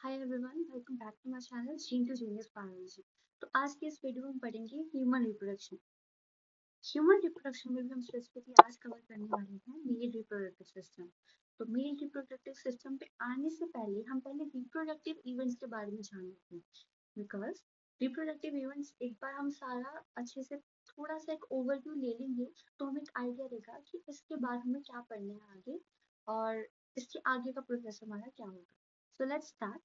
Hi everyone, welcome back to my channel gene to genius biology. तो आज की इस वीडियो में हम पढ़ेंगे ह्यूमन रिप्रोडक्शन। ह्यूमन रिप्रोडक्शन में भी हम स्पेसिफिकली आज कवर करने वाले हैं मेल रिप्रोडक्टिव सिस्टम। तो मेल रिप्रोडक्टिव सिस्टम पे आने से पहले हम रिप्रोडक्टिव इवेंट्स के बारे में जान लेते हैं, बिकॉज रिप्रोडक्टिव इवेंट्स एक बार हम सारा अच्छे से थोड़ा सा एक ओवरव्यू ले लेंगे तो हमें एक आइडिया रहेगा कि इसके बाद हमें क्या पढ़ना है आगे और इसके आगे का प्रोसेस हमारा क्या होगा। So let's start,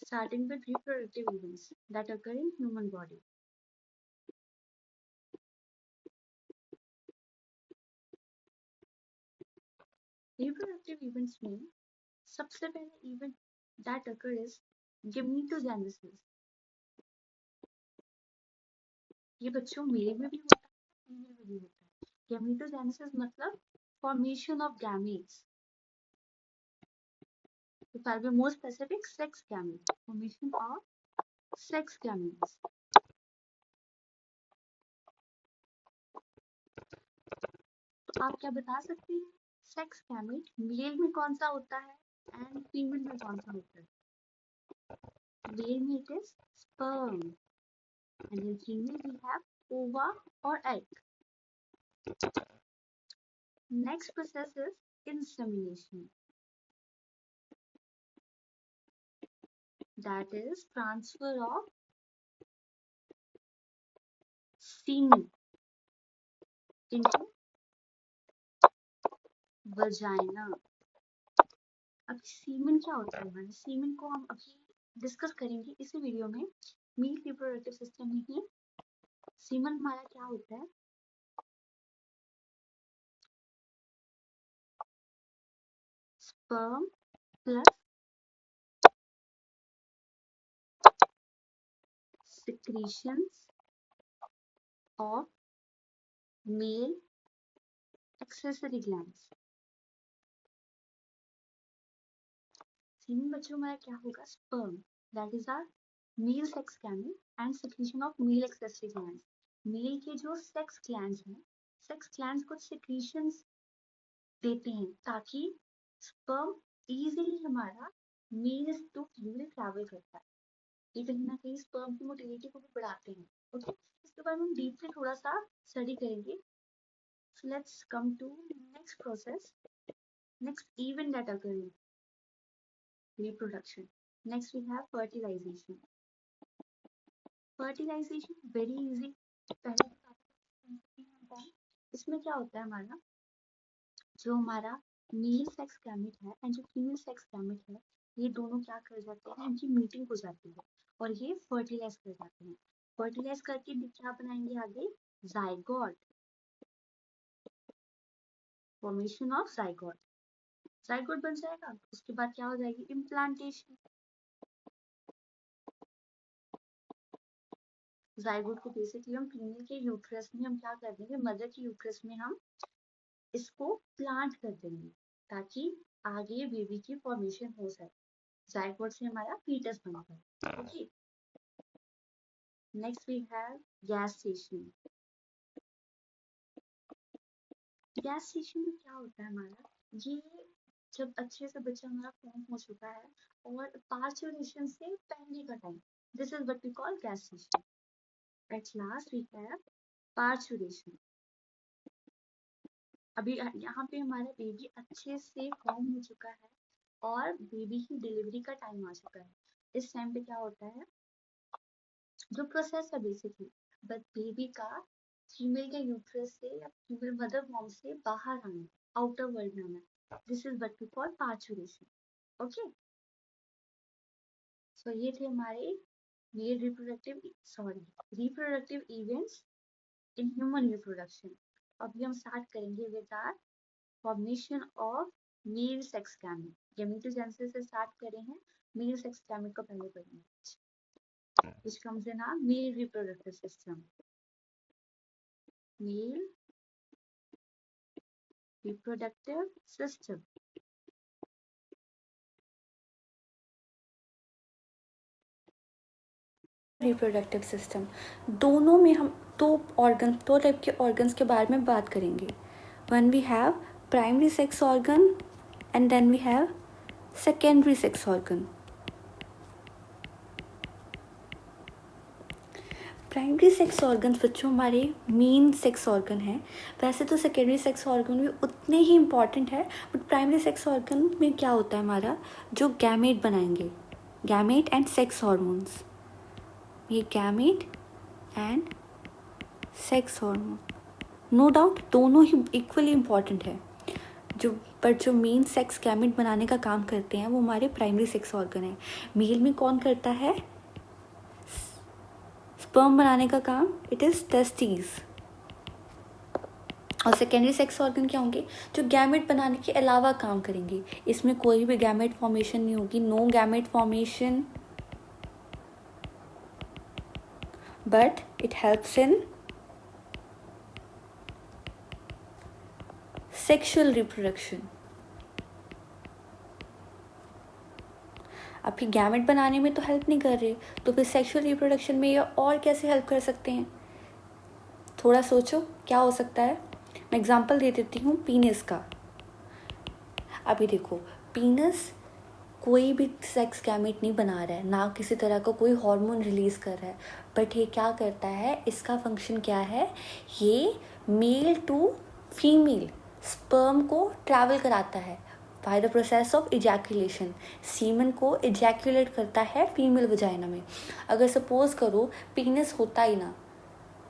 starting with reproductive events that occur in human body. Reproductive events में सबसे पहले event that occur is gametogenesis. ये बच्चों मेल में भी होता है, फीमेल में भी होता है। Gametogenesis मतलब formation of gametes. If I'll be more specific, sex gametes. Formation of sex gametes. तो आप क्या बता सकते हैं, सेक्स गैमेट मेल में कौन सा होता है एंड फीमेल में कौन सा होता है? Male में it is sperm and in female we have ova or egg. Next process is insemination. That is transfer of semen into vagina. अब सीमन क्या होता है हमारे? सीमन को हम अभी डिस्कस करेंगे इसी वीडियो में। मेल रिप्रोडक्टिव सिस्टम में ही सीमन हमारा क्या होता है? Sperm plus secretions of male accessory glands. Semen बच्चों हमारा क्या होगा? Sperm, that is our male sex gamete and secretion of male accessory glands. Male के जो सेक्स ग्लैंड्स हैं, सेक्स ग्लैंड्स कुछ secretions देते हैं ताकि स्पर्म इजीली हमारा मेल टू फीमेल ट्रैवल करता है। ये कहीं ना कहीं स्पर्म की मोटिलिटी को भी बढ़ाते हैं। ओके, इसके बारे में हम डीपली थोड़ा सा स्टडी करेंगे। So let's come to next process, next event that occurs in reproduction. Next we have fertilization. Fertilization very easy, पहले होता है। इसमें क्या होता है हमारा, जो हमारा मेल सेक्स गैमेट है एंड जो फीमेल सेक्स गैमेट है, ये दोनों क्या कर जाते हैं, इनकी मीटिंग हो जाती है और ये फर्टिलाइज कर जाते हैं। फर्टिलाइज करके क्या बनाएंगे आगे? Zygote, formation of zygote. Zygote बन जाएगा, उसके बाद क्या हो जाएगी? इम्प्लांटेशन। जाइगोट को बेसिकली हम फीमेल के यूट्रस में हम क्या कर देंगे, मदर के यूट्रस में हम इसको प्लांट कर देंगे ताकि आगे बेबी की फॉर्मेशन हो जाए। जाइगोट से हमारा फीटस बनता है। Okay, next we have gestation. Gestation में क्या होता है हमारा, ये जब अच्छे से बच्चा हमारा फॉर्म हो चुका है और पार्चुरेशन से पहले का time, this is what we call gestation. At last we have parturition. अभी यहाँ पे हमारा बेबी अच्छे से फॉर्म हो चुका है और बेबी की डिलीवरी का टाइम आ चुका है। इस टाइम पे क्या होता है, जो प्रोसेस है बेसिकली, बट बेबी का फीमेल के यूट्रस से या फीमेल मदर वॉर्म से बाहर आना, आउटर वर्ल्ड में आना, this is what we call parturition. Okay, so ये थे हमारे male reproductive events in human reproduction. अभी हम स्टार्ट करेंगे with our formation of male sex gamete. Gametogenesis से स्टार्ट करें हैं, मेल सेक्स गैमेट को पहले पढ़ेंगे, which comes in our male reproductive system. Male reproductive system. Reproductive system, दोनों में हम दो टाइप के ऑर्गन्स के बारे में बात करेंगे। One we have primary sex organ and then we have secondary sex organ. Primary sex organs बच्चों हमारे मेन सेक्स ऑर्गन है। वैसे तो सेकेंडरी सेक्स ऑर्गन भी उतने ही इम्पॉर्टेंट है, बट प्राइमरी सेक्स ऑर्गन में क्या होता है हमारा, जो गैमेट बनाएंगे, गैमेट एंड सेक्स हार्मोन्स, ये gamete and sex hormone, no doubt दोनों ही इक्वली इम्पॉर्टेंट है, जो मेन सेक्स गैमेट बनाने का काम करते हैं वो हमारे प्राइमरी सेक्स ऑर्गन है। मेल में कौन करता है स्पर्म बनाने का काम, इट इज़ टेस्टिस। और सेकेंडरी सेक्स ऑर्गन क्या होंगे, जो गैमेट बनाने के अलावा काम करेंगे। इसमें कोई भी गैमेट फॉर्मेशन नहीं होगी, no gamete formation, but it helps in sexual reproduction. अब ये गैमेट बनाने में तो हेल्प नहीं कर रहे, तो फिर सेक्सुअल रिप्रोडक्शन में ये और कैसे हेल्प कर सकते हैं, थोड़ा सोचो क्या हो सकता है। मैं एग्जांपल दे देती हूँ पीनस का। अभी देखो, पीनस कोई भी सेक्स गैमेट नहीं बना रहा है, ना किसी तरह का कोई हार्मोन रिलीज कर रहा है, बट ये क्या करता है, इसका फंक्शन क्या है, ये मेल टू फीमेल स्पर्म को ट्रैवल कराता है by the process of ejaculation. Semen को इजैकुलेट करता है फीमेल वजाइना में। अगर सपोज करो पीनस होता ही ना,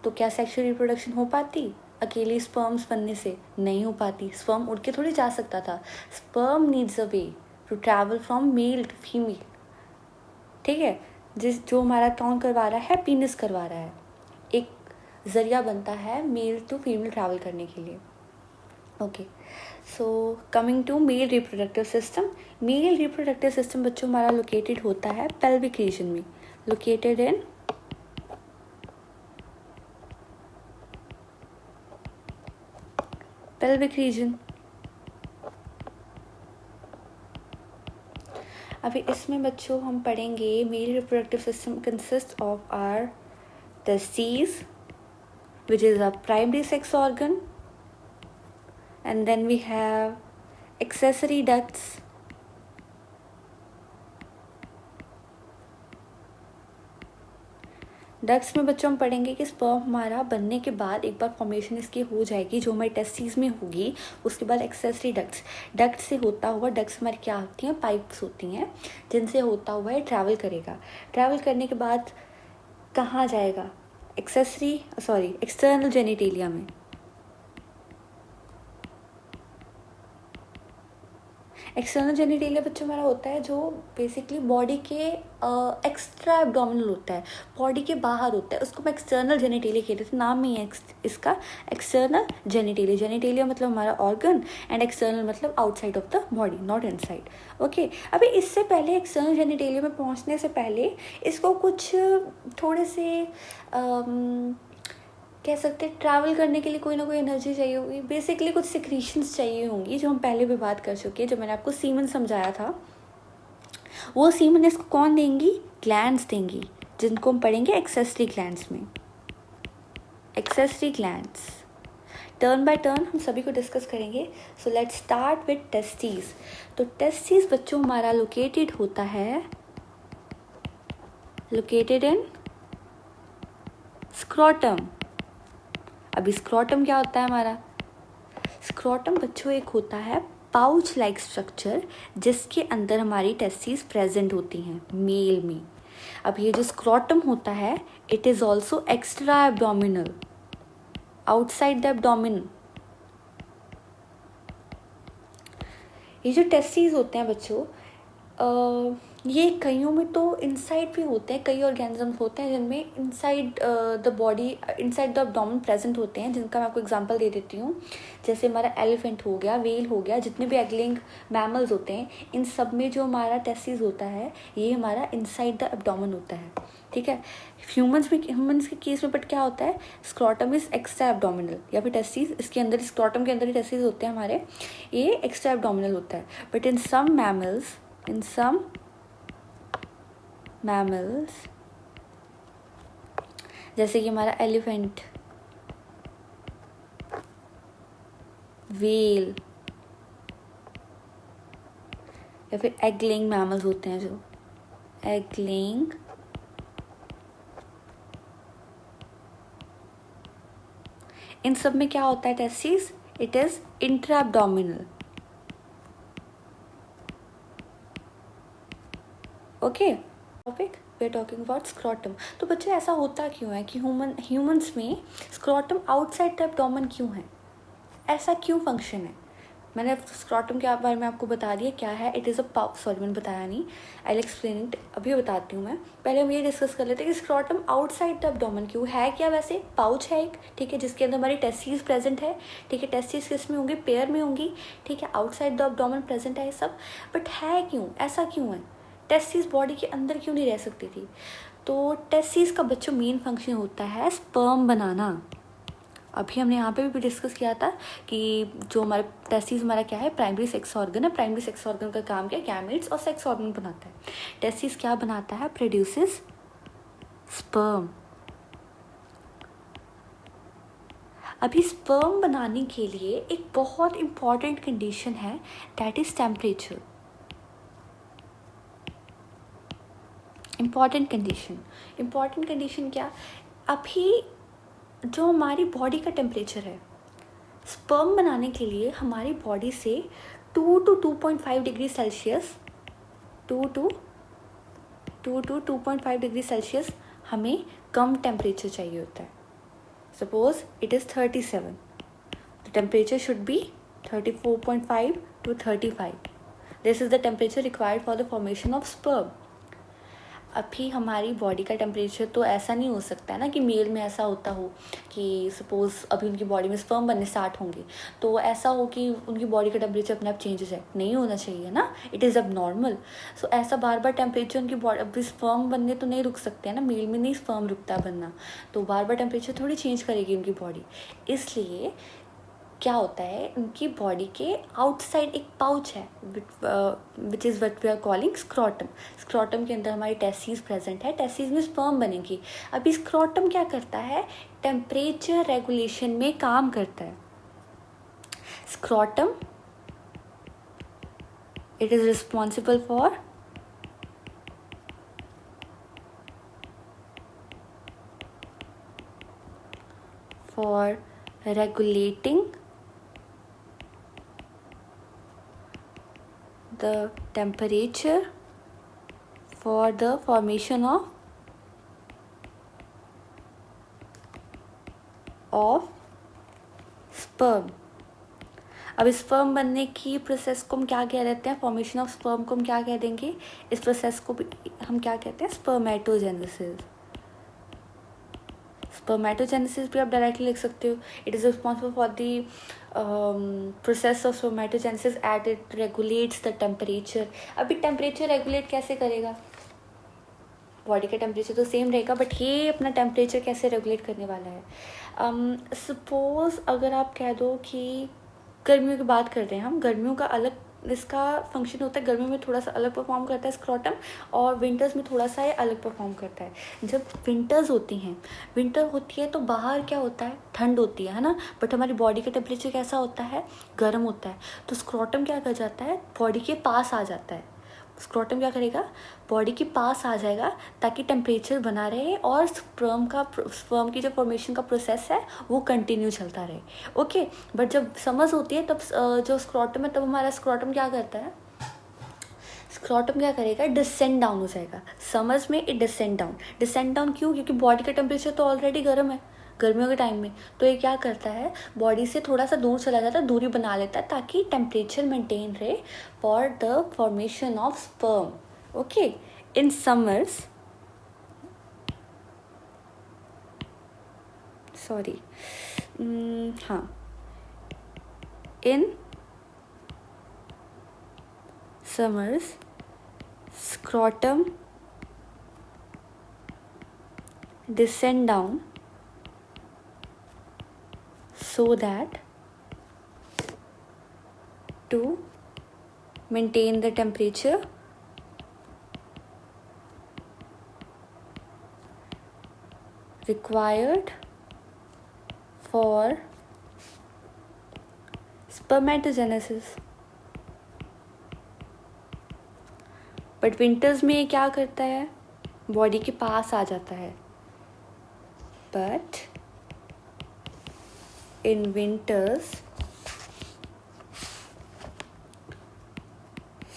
तो क्या सेक्सुअल रिप्रोडक्शन हो पाती, अकेले स्पर्म्स बनने से नहीं हो पाती। स्पर्म उड़ के थोड़ी जा सकता था, sperm needs a way to travel from male to female, ठीक है। जो हमारा कौन करवा रहा है, पीनस करवा रहा है, एक जरिया बनता है मेल टू फीमेल ट्रैवल करने के लिए। Okay, so coming to male reproductive system. Male reproductive system बच्चों हमारा लोकेटेड होता है पेल्विक रीजन में, लोकेटेड इन पेल्विक रीजन। अभी इसमें बच्चों हम पढ़ेंगे male reproductive system consist of our testes, which is a primary sex organ, and then we have accessory ducts, ducts में बच्चों हम पढ़ेंगे कि स्पर्म हमारा बनने के बाद एक बार फॉर्मेशन इसकी हो जाएगी जो हमारी टेस्टिस में होगी, उसके बाद एक्सेसरी डक्ट्स, डक्ट से होता हुआ, डक्ट्स हमारी क्या होती हैं, पाइप्स होती हैं जिनसे होता हुआ ये ट्रैवल करेगा। ट्रैवल करने के बाद कहाँ जाएगा, एक्सटर्नल जेनिटेलिया में। एक्सटर्नल जेनिटेलिया बच्चों हमारा होता है जो बेसिकली बॉडी के एक्स्ट्रा एब्डोमिनल होता है, बॉडी के बाहर होता है, उसको हम एक्सटर्नल जेनिटेलिया कहते हैं, नाम ही है इसका एक्सटर्नल जेनिटेलिया। जेनिटेलिया मतलब हमारा ऑर्गन एंड एक्सटर्नल मतलब outside of the body, not inside. Okay, अभी इससे पहले एक्सटर्नल जेनिटेलिया में पहुंचने से पहले इसको कुछ थोड़े से कह सकते हैं ट्रैवल करने के लिए कोई ना कोई एनर्जी चाहिए होगी, बेसिकली कुछ सिक्रीशंस चाहिए होंगी जो हम पहले भी बात कर चुके हैं, जो मैंने आपको सीमन समझाया था। वो सीमन इसको कौन देंगी, ग्लैंड्स देंगी, जिनको हम पढ़ेंगे एक्सेसरी ग्लैंड्स में। Accessory glands turn by turn हम सभी को डिस्कस करेंगे। So let's start with testis. तो टेस्टिस बच्चों हमारा लोकेटेड होता है, लोकेटेड इन स्क्रोटम। अभी स्क्रोटम क्या होता है हमारा, स्क्रोटम बच्चों एक होता है पाउच लाइक स्ट्रक्चर जिसके अंदर हमारी टेस्टिस प्रेजेंट होती हैं मेल में। अब ये जो स्क्रोटम होता है it is also extra abdominal, outside the abdomen. ये जो टेस्टिस होते हैं बच्चों ये कईयों में तो इनसाइड भी होते हैं, कई ऑर्गेनिजम्स होते हैं जिनमें inside the body, inside the abdomen present होते हैं, जिनका मैं आपको एग्जांपल दे देती हूँ। जैसे हमारा एलिफेंट हो गया, व्हेल हो गया, जितने भी एगलिंग मैमल्स होते हैं, इन सब में जो हमारा टेस्टिस होता है ये हमारा इनसाइड द एब्डोमेन होता है, ठीक है। ह्यूमंस के केस में बट क्या होता है, स्क्रोटम इज एक्स्ट्रा एब्डोमिनल, या फिर टेस्टिस इसके अंदर, स्क्रोटम के अंदर ही टेस्टिस होते हैं हमारे, ये एक्स्ट्रा एब्डोमिनल होता है। बट इन सम मैमल्स, जैसे कि हमारा एलिफेंट, व्हेल, या फिर एग लेइंग मैमल्स होते हैं जो एग लेइंग इन सब में क्या होता है testis? It is intra abdominal. Okay, topic we are talking about scrotum. तो बच्चे ऐसा होता क्यों है कि ह्यूमंस में स्क्रॉटम आउटसाइड द एब्डोमेन क्यों है? ऐसा क्यों फंक्शन है? मैंने स्क्रॉटम के बारे में आपको बता दिया क्या है. It is a pouch. Sorry मैंने बताया नहीं. I explain it. अभी बताती हूँ मैं. पहले हम ये डिस्कस कर लेते हैं कि स्क्रॉटम आउटसाइड द एब्डोमेन क्यों है. क्या वैसे पाउच है एक, ठीक है, जिसके अंदर हमारी टेस्टिस प्रेजेंट है. ठीक है, टेस्टिस किस में होंगी? पेयर में होंगी. ठीक है, आउटसाइड द एब्डोमेन प्रेजेंट है ये सब. बट है क्यों? ऐसा क्यों है? टेस्टिस बॉडी के अंदर क्यों नहीं रह सकती थी? तो टेस्टिस का बच्चों मेन फंक्शन होता है स्पर्म बनाना. अभी हमने यहाँ पे भी डिस्कस किया था कि जो हमारे टेस्टिस हमारा क्या है? प्राइमरी सेक्स ऑर्गन है. प्राइमरी सेक्स ऑर्गन का काम क्या है? गैमेट्स और सेक्स ऑर्गन बनाता है. टेस्टिस क्या बनाता है? Produces sperm. अभी स्पर्म बनाने के लिए एक बहुत इंपॉर्टेंट कंडीशन है, that is temperature. Important condition क्या? अभी जो हमारी बॉडी का टेम्परेचर है स्पर्म बनाने के लिए हमारी बॉडी से 2 to 2.5 degree Celsius 2 to 2.5 degree Celsius हमें कम टेम्परेचर चाहिए होता है. Suppose it is 37, the temperature should be 34.5 to 35. This is the temperature required for the formation of sperm. अभी हमारी बॉडी का टेम्परेचर तो ऐसा नहीं हो सकता है ना कि मेल में ऐसा होता हो कि सपोज़ अभी उनकी बॉडी में स्पर्म बनने स्टार्ट होंगे तो ऐसा हो कि उनकी बॉडी का टेम्परेचर अपने आप चेंज हो जाए. नहीं होना चाहिए ना. इट इज़ अब नॉर्मल. सो ऐसा बार बार टेम्परेचर उनकी बॉडी अभी स्पर्म बनने तो नहीं रुक सकते हैं ना. मेल में नहीं स्पर्म रुकता बनना, तो बार बार टेम्परेचर थोड़ी चेंज करेगी उनकी बॉडी. इसलिए क्या होता है, उनकी बॉडी के आउटसाइड एक पाउच है which is what we are calling scrotum. Scrotum के अंदर हमारी टेस्टिस प्रेजेंट है. टेस्टिस में स्पर्म बनेगी. अभी स्क्रॉटम क्या करता है? टेम्परेचर रेगुलेशन में काम करता है. Scrotum it is responsible for regulating the temperature for the formation of sperm. अब स्पर्म बनने की प्रोसेस को हम क्या कह देते हैं? फॉर्मेशन ऑफ स्पर्म को हम क्या कह देंगे? इस प्रोसेस को भी हम क्या कहते हैं? स्पर्मेटोजेनेसिस. स्पर्मेटोजेनेसिस भी आप डायरेक्टली लिख सकते हो. It is responsible for the process of spermatogenesis at it regulates the temperature. अभी टेम्परेचर रेगुलेट कैसे करेगा? बॉडी का टेम्परेचर तो सेम रहेगा, बट ये अपना टेम्परेचर कैसे रेगुलेट करने वाला है? सपोज अगर आप कह दो कि गर्मियों की बात कर रहे हैं हम. गर्मियों का अलग इसका फंक्शन होता है. गर्मियों में थोड़ा सा अलग परफॉर्म करता है स्क्रॉटम, और विंटर्स में थोड़ा सा ये अलग परफॉर्म करता है. जब विंटर होती है तो बाहर क्या होता है? ठंड होती है ना. बट हमारी बॉडी का टेम्परेचर कैसा होता है? गर्म होता है. तो स्क्रॉटम क्या कर जाता है? बॉडी के पास आ जाता है. स्क्रॉटम क्या करेगा? बॉडी के पास आ जाएगा ताकि टेम्परेचर बना रहे और स्पर्म की जो फॉर्मेशन का प्रोसेस है वो कंटिन्यू चलता रहे. ओके, बट जब समझ होती है तब जो स्क्रॉटम है, तब हमारा स्क्रॉटम क्या करता है? स्क्रॉटम क्या करेगा? डिसेंड डाउन हो जाएगा. समझ में इट डिसेंड डाउन क्यों? क्योंकि बॉडी का टेम्परेचर तो ऑलरेडी गर्म है गर्मियों के टाइम में. तो ये क्या करता है? बॉडी से थोड़ा सा दूर चला जाता है, दूरी बना लेता है ताकि टेम्परेचर मेंटेन रहे for the formation of sperm. Okay, in summers in summers scrotum descend down so that to maintain the temperature required for spermatogenesis. But winters में ये क्या करता है, बॉडी के पास आ जाता है. But in winters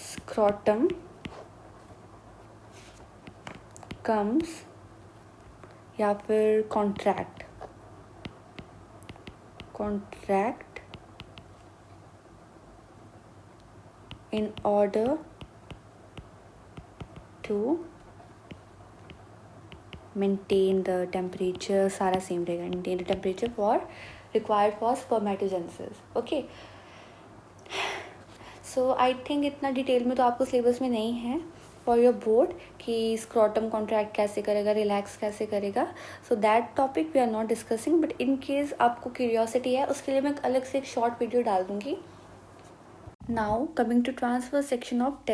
scrotum comes या फिर contract in order to maintain the temperature. सारा सेम रहेगा. maintain the temperature for required for spermatogenesis. okay, so I think इतना डिटेल में तो आपको सिलेबस में नहीं है फॉर योर बोर्ड कि स्क्रॉटम कॉन्ट्रैक्ट कैसे करेगा, रिलैक्स कैसे करेगा. So that topic we are not discussing. But in case आपको क्यूरियोसिटी है, उसके लिए मैं अलग से एक शॉर्ट वीडियो डाल दूंगी. Now coming to transfer section of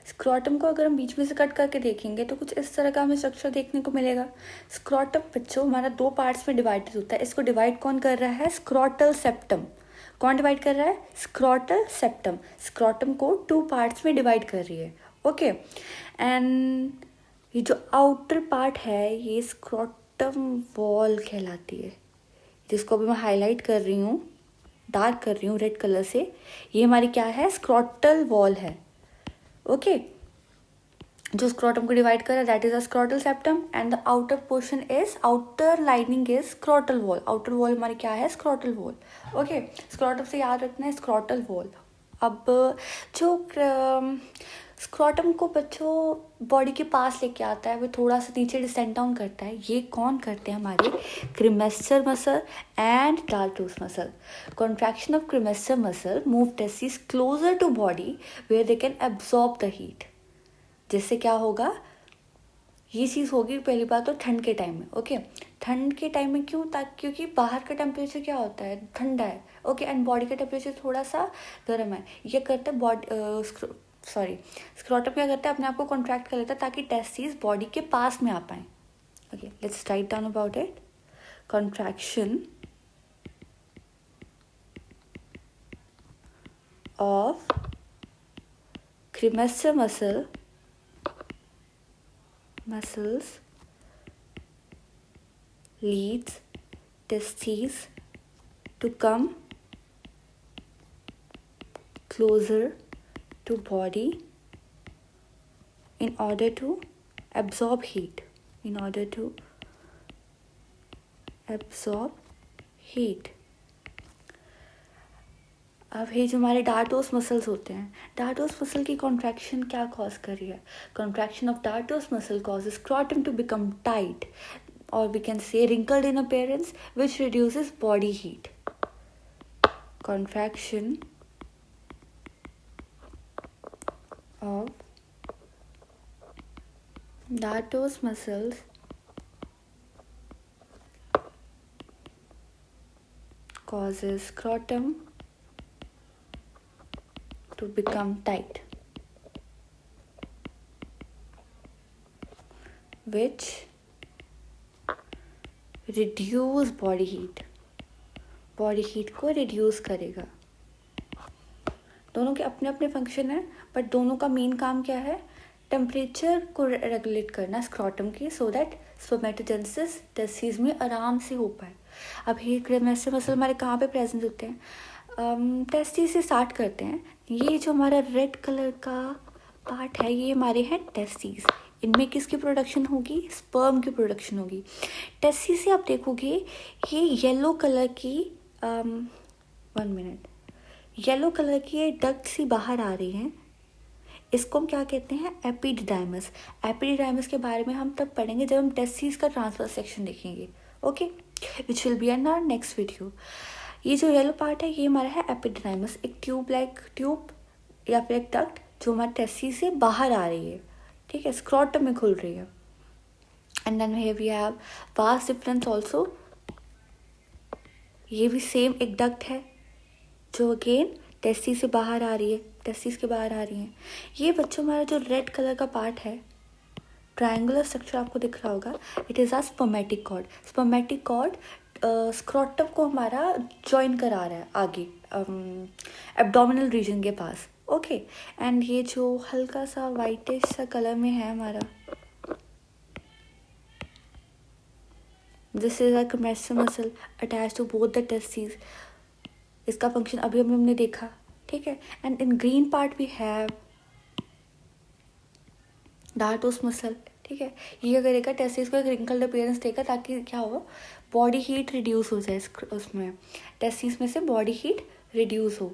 scrotum को अगर हम बीच में से कट करके देखेंगे तो कुछ इस तरह का हमें स्ट्रक्चर देखने को मिलेगा. स्क्रॉटम बच्चों हमारा 2 पार्ट्स में डिवाइडेड होता है. इसको डिवाइड कौन कर रहा है, स्क्रॉटल सेप्टम. कौन डिवाइड कर रहा है, स्क्रॉटल सेप्टम. स्क्रॉटम को 2 पार्ट्स में डिवाइड कर रही है. ओके, एंड ये जो आउटर पार्ट है ये स्क्रॉटम वॉल कहलाती है, जिसको अभी मैं हाईलाइट कर रही हूँ, डार्क कर रही हूँ रेड कलर से. ये हमारी क्या है, स्क्रॉटल वॉल है. ओके, जो स्क्रॉटम को डिवाइड कर रहा है that is a scrotal septum and the outer portion is, outer lining is scrotal wall. Outer wall हमारी क्या है, स्क्रॉटल वॉल. ओके, स्क्रॉटम से याद रखना है स्क्रॉटल वॉल. अब जो स्क्रॉटम को बच्चों बॉडी के पास लेके आता है, वो थोड़ा सा नीचे डिसेंड डाउन करता है. ये कौन करते हैं, हमारे cremaster muscle and dartos muscle. Contraction of cremaster muscle move testis closer to body where they can absorb the heat. जिससे क्या होगा, ये चीज़ होगी पहली बात तो ठंड के टाइम में. ओके, ठंड के टाइम में क्यों, क्योंकि बाहर का टेम्परेचर क्या होता है, ठंडा है. ओके, एंड बॉडी का टेम्परेचर थोड़ा सा गर्म है. ये करता है स्क्रॉटम क्या करता है, अपने आप को कॉन्ट्रैक्ट कर लेता है ताकि टेस्टिस बॉडी के पास में आ पाए. Okay, let's write down about it. Contraction of cremaster muscles leads testes to come closer to body in order to absorb heat. अब ये जो हमारे डार्टोस मसल्स होते हैं, डार्टोस मसल की कॉन्ट्रैक्शन क्या कॉज कर रही है, contraction of dartos muscle causes scrotum to become tight और we can say wrinkled in appearance which reduces body heat. Contraction of dartos muscles causes scrotum to become tight, which reduce body heat. Body heat को reduce करेगा. दोनों के अपने अपने function है, but दोनों का मेन काम क्या है, टेम्परेचर को रेगुलेट करना स्क्रॉटम की, सो दैट स्पर्मेटोजेनेसिस टेस्टिस में आराम से हो पाए. अब ये क्रिमेस्टर मसल हमारे कहाँ पे प्रेजेंट होते हैं, टेस्टिस से स्टार्ट करते हैं. ये जो हमारा रेड कलर का पार्ट है ये हमारे हैं टेस्टिस. इनमें किसकी प्रोडक्शन होगी, स्पर्म की प्रोडक्शन होगी. टेस्टिस से आप देखोगे ये येलो कलर की येलो कलर की ये डक्ट सी बाहर आ रही हैं. इसको हम क्या कहते हैं, एपिडिडाइमस. एपिडिडाइमस के बारे में हम तब पढ़ेंगे जब हम टेस्टिस का ट्रांसफर सेक्शन देखेंगे. Okay, which will be in our next video. ये जो येलो पार्ट है ये हमारा है एपिडिडाइमस, एक ट्यूब या फिर एक डक्ट जो हमारे टेस्टिस से बाहर आ रही है. ठीक है, स्क्रॉटम में खुल रही है. And then here we have vast difference also. ये भी सेम एक डक्ट है जो अगेन टेस्टिस से बाहर आ रही है, टेस्टिस के बाहर आ रही है. ये बच्चों हमारा जो रेड कलर का पार्ट है, ट्रायंगुलर स्ट्रक्चर आपको दिख रहा होगा, it is a spermatic cord. Spermatic cord scrotum को हमारा ज्वाइन करा रहा है आगे एब्डोमिनल रीजन के पास. ओके, एंड ये जो हल्का सा वाइटिश सा कलर में है हमारा, this is a compressive muscle attach to both the testis. इसका फंक्शन अभी हमने देखा, ठीक है। And in green part we have dartos muscle, ठीक है। ये क्या करेगा, टेस्टिस को एक रिंकल्ड अपीयरेंस देगा ताकि क्या हो, बॉडी हीट रिड्यूस हो जाए उसमें, टेस्टिस में से बॉडी हीट रिड्यूस हो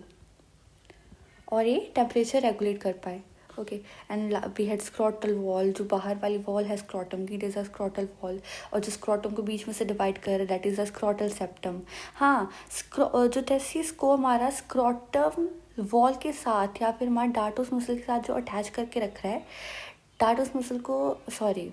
और ये टेम्परेचर रेगुलेट कर पाए। Okay, and we had scrotal wall, जो बाहर वाली वॉल है स्क्रॉटम की, it is a scrotal wall, और जो स्क्रॉटम को बीच में से डिवाइड कर रहा है that is a scrotal septum. हाँ, जो टेस्टिस को हमारा स्क्रॉटम वॉल के साथ या फिर हमारे डार्टोस मसल के साथ जो अटैच करके रख रहा है, डार्टोस मसल को, सॉरी,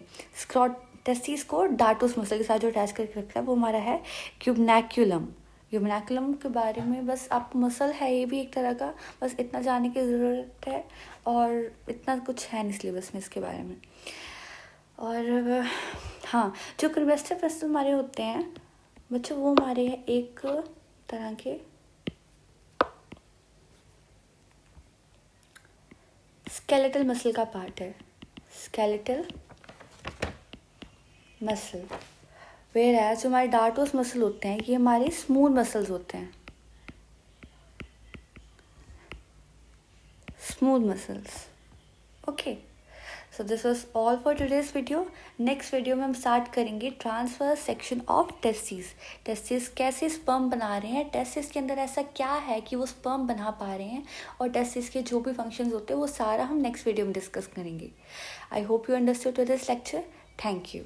टेस्टिस को डार्टोस मसल के साथ जो अटैच करके रख रहा है वो हमारा है क्यूबनैक्यूलम। क्यूबनैकुलम के बारे में बस आप, मसल है ये भी एक तरह का, बस इतना जानने की ज़रूरत है, और इतना कुछ है नहीं सिलेबस में इसके बारे में। और हाँ, जो कर्वेस्टर मसल हमारे होते हैं बच्चों, वो हमारे एक तरह के स्केलेटल मसल का पार्ट है, स्केलेटल मसल। वेयर एज जो हमारे डार्टोस मसल होते हैं ये हमारे स्मूथ मसल्स होते हैं, smooth muscles. Okay, so this was all for today's video. Next video में हम स्टार्ट करेंगे transfer section of testis. Testis कैसे स्पर्म बना रहे हैं, टेस्टिस के अंदर ऐसा क्या है कि वो स्पर्म बना पा रहे हैं, और टेस्टिस के जो भी फंक्शंस होते हैं वो सारा हम नेक्स्ट वीडियो में डिस्कस करेंगे। I hope you understood this lecture. Thank you.